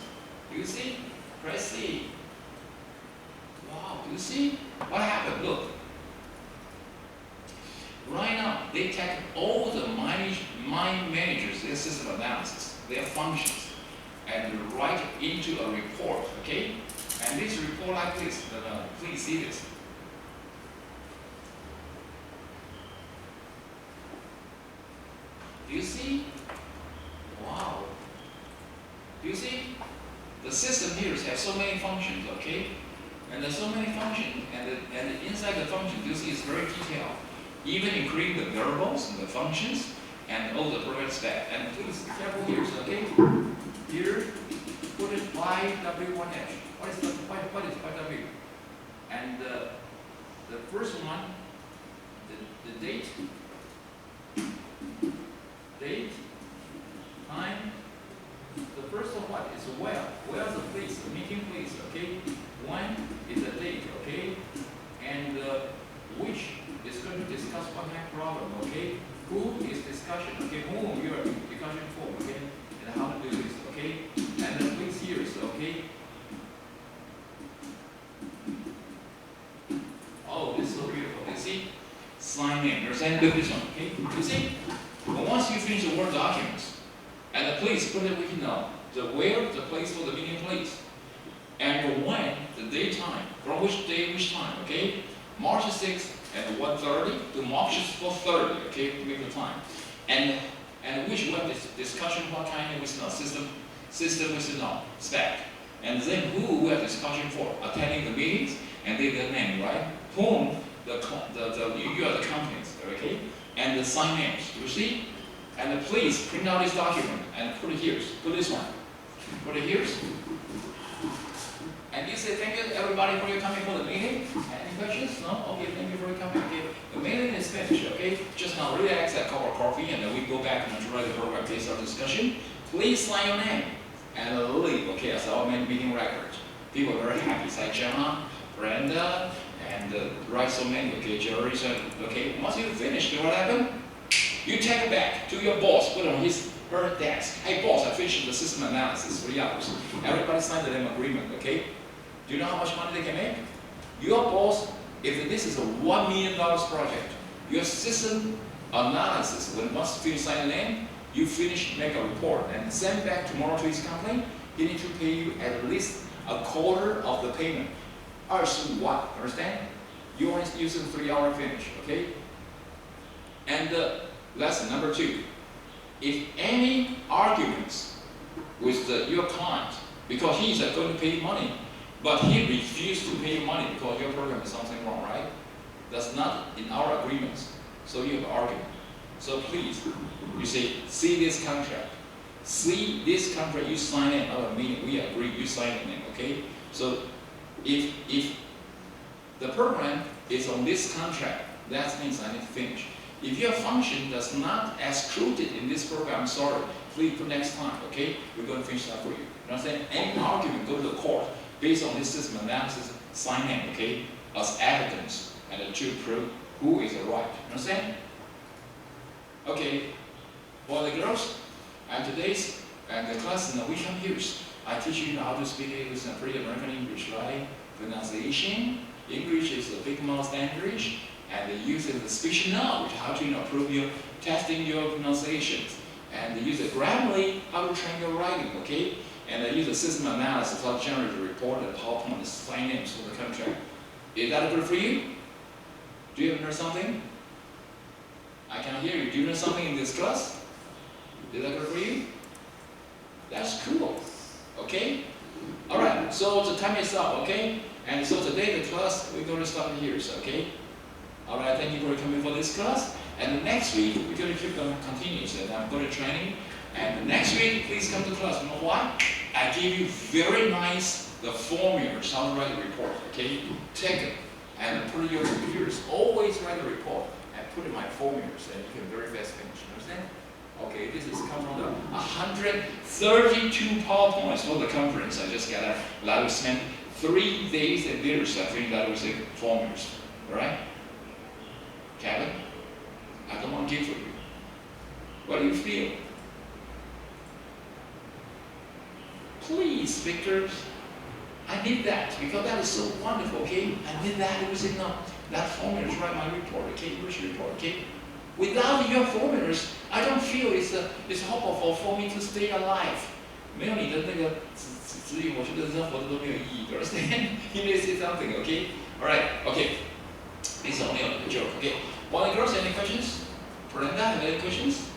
Do you see? Press C. Wow, do you see? What happened? Look. Right now, they take all the mind managers, their system analysis, their functions, and write it into a report, okay? And this report like this, please see this. Do you see? Wow. Do you see? The system here has so many functions, okay? And there's so many functions, and inside the function, you see it's very detailed. Even including the variables and the functions and all the program spec. And please, careful here, okay? Here, put it YW1H. What is YW? And the first one, the date, time. The first one what is where? Where is the place? The meeting place, okay? One is the date, okay? And which is going to discuss what kind of problem, okay? Who is discussion, okay? Whom you are discussion for, okay? And how to do this, okay? And the place here is, okay? Oh, this is so beautiful. You see? Sign in. Understand this one, okay? You see? But once you finish the Word documents, and the place, put it, we can know the where, the place for the meeting place, and the when, the date time, from which day, which time, okay? March 6th at 1:30 to March 4:30, okay, to make the time. And which web discussion, what kind of system spec. And then who we have discussion for, attending the meetings, and they the name, right? Whom you are the companies, okay? And the sign names, you see? And please print out this document and put it here. Put this one. Put it here. And you say thank you everybody for your coming for the meeting. Any questions? No? Okay, thank you for your coming. Okay. The meeting is finished, okay? Just now relax, have a cup of coffee, and then we go back and write the program based on discussion. Please sign your name and leave, okay, as our meeting record. People are very happy. It's like Jenna, Brenda, and write so many, okay, Jerry said, okay, once you finish, you know what happened? You take it back to your boss, put it on her desk. Hey boss, I finished the system analysis, 3 hours. Everybody signed the agreement, okay? Do you know how much money they can make? Your boss, if this is a $1 million project, your system analysis, when once you sign the name, you finish, make a report, and send back tomorrow to his company, he needs to pay you at least a quarter of the payment. what? Understand? You only use 3 hours finish, okay? And lesson number 2. If any arguments with your client, because he's going to pay money, but he refused to pay money because your program is something wrong, right? That's not in our agreements. So you have an argument. So please, you say, see this contract. See this contract, you sign it, we agree, you sign it, okay? So if the program is on this contract, that means I need to finish. If your function does not excluded in this program, I'm sorry, please put next time, okay? We're going to finish that for you. You know what I'm saying? Any argument, go to the court based on this system analysis, sign it, okay? As evidence and to prove who is right. You know what I'm saying? Okay, for the girls, and today's the class in the weekend years, I teach you how to speak English and pretty American English, right? Pronunciation, English is the big mouth English, and they use the speech knowledge, how to improve your testing your pronunciations, and they use the Grammarly, how to train your writing, okay? And they use the system analysis, how to generate the report and PowerPoint, the sign names for the contract. Is that good for you? Do you know something? I can hear you. Do you know something in this class? Is that good for you? That's cool. Okay? Alright, so the time is up, okay? And so today the class, we're going to start here, okay? Alright, thank you for coming for this class. And next week, we're going to keep them continuous. And I'm going to training. And next week, please come to class. You know why? I give you very nice, the formulas, how to write a report, okay? Take it and put it in your computers. Always write a report and put in my formulas, and you can very fast finish. Understand? Okay, this is come from the 132 PowerPoints for the conference. I just got to spend 3 days and years. I think that was the formulas. All right? Kevin, I don't want to give for you. What do you feel? Please, Victor, I need that because that is so wonderful, okay? I need that. It was in that formula to write my report, okay? English report, okay? Without your formulas, I don't feel it's hopeful for me to stay alive. 没有你的那个指引，我觉得人活着都没有意义。Understand? You need to say something, okay? All right, okay. It's only a joke, okay? Boy and girls, any questions? Brenda, have any questions?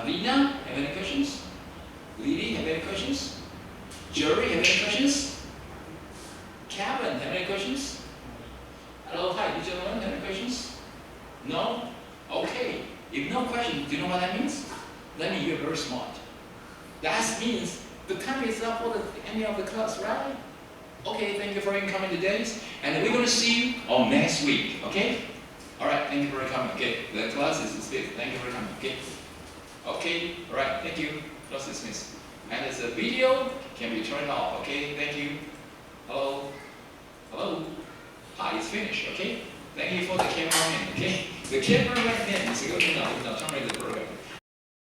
Lina, have any questions? Lily, have any questions? Jerry, have have any questions? Kevin, have any questions? Hello, hi, you gentlemen, have any questions? No? Okay. If no question, do you know what that means? That means you're very smart. That means the time is up for the ending of the class, right? Okay, thank you for coming today. And we're going to see you on next week, okay? All right, thank you for coming. Okay, the class is dismissed. Thank you for coming, okay? Okay, all right, thank you. Class dismissed. And the video can be turned off, okay? Thank you. Hello? Hello? Hi, it's finished, okay? Thank you for the cameraman, okay? The cameraman is going to terminate the program.